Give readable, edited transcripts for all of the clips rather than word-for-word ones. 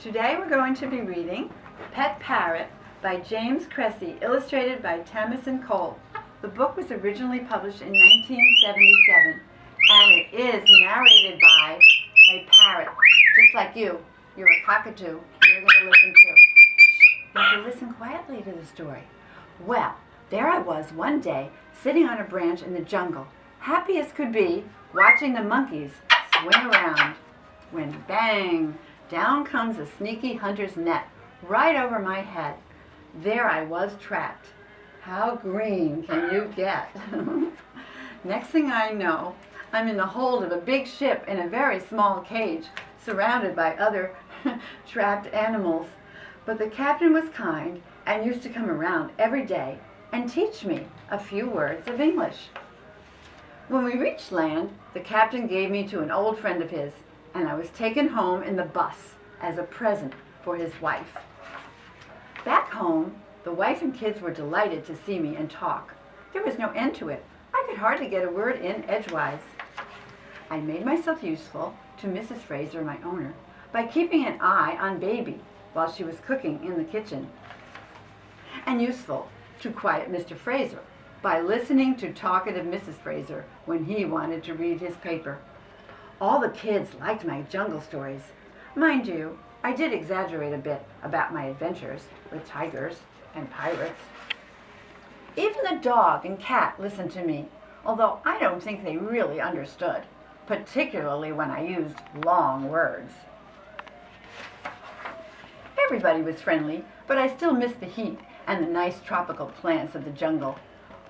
Today we're going to be reading Pet Parrot by James Cressey, illustrated by Thomas and Cole. The book was originally published in 1977, and it is narrated by a parrot, just like you. You're a cockatoo, and you're going to listen too. You have to listen quietly to the story. Well, there I was one day, sitting on a branch in the jungle, happy as could be, watching the monkeys swing around, when bang! Down comes a sneaky hunter's net, right over my head. There I was trapped. How green can you get? Next thing I know, I'm in the hold of a big ship in a very small cage, surrounded by other trapped animals. But the captain was kind and used to come around every day and teach me a few words of English. When we reached land, the captain gave me to an old friend of his, and I was taken home in the bus as a present for his wife. Back home, the wife and kids were delighted to see me and talk. There was no end to it. I could hardly get a word in edgewise. I made myself useful to Mrs. Fraser, my owner, by keeping an eye on Baby while she was cooking in the kitchen, and useful to quiet Mr. Fraser by listening to talkative Mrs. Fraser when he wanted to read his paper. All the kids liked my jungle stories. Mind you, I did exaggerate a bit about my adventures with tigers and pirates. Even the dog and cat listened to me, although I don't think they really understood, particularly when I used long words. Everybody was friendly, but I still missed the heat and the nice tropical plants of the jungle.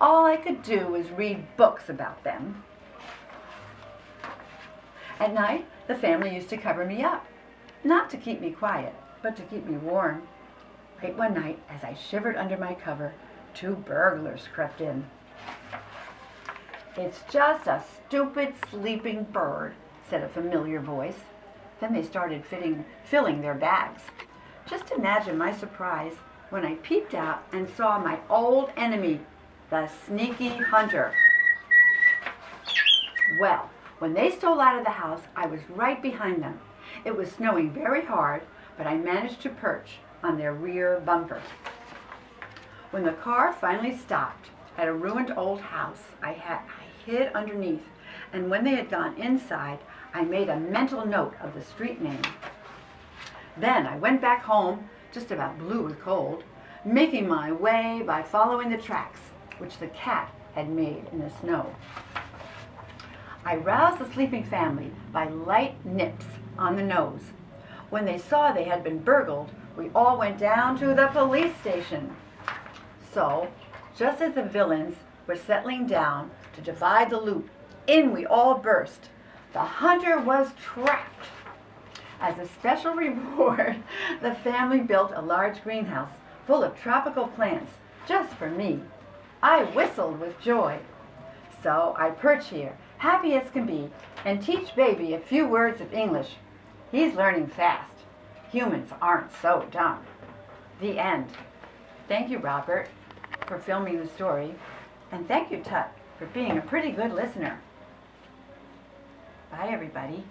All I could do was read books about them. At night, the family used to cover me up, not to keep me quiet, but to keep me warm. Late one night, as I shivered under my cover, 2 burglars crept in. "It's just a stupid sleeping bird," said a familiar voice. Then they started filling their bags. Just imagine my surprise when I peeped out and saw my old enemy, the sneaky hunter. Well, when they stole out of the house, I was right behind them. It was snowing very hard, but I managed to perch on their rear bumper. When the car finally stopped at a ruined old house, I hid underneath, and when they had gone inside, I made a mental note of the street name. Then I went back home, just about blue with cold, making my way by following the tracks which the cat had made in the snow. I roused the sleeping family by light nips on the nose. When they saw they had been burgled, we all went down to the police station. So, just as the villains were settling down to divide the loot, in we all burst. The hunter was trapped. As a special reward, the family built a large greenhouse full of tropical plants just for me. I whistled with joy. So I perch here, happy as can be, and teach Baby a few words of English. He's learning fast. Humans aren't so dumb. The end. Thank you, Robert, for filming the story, and thank you, Tut, for being a pretty good listener. Bye, everybody.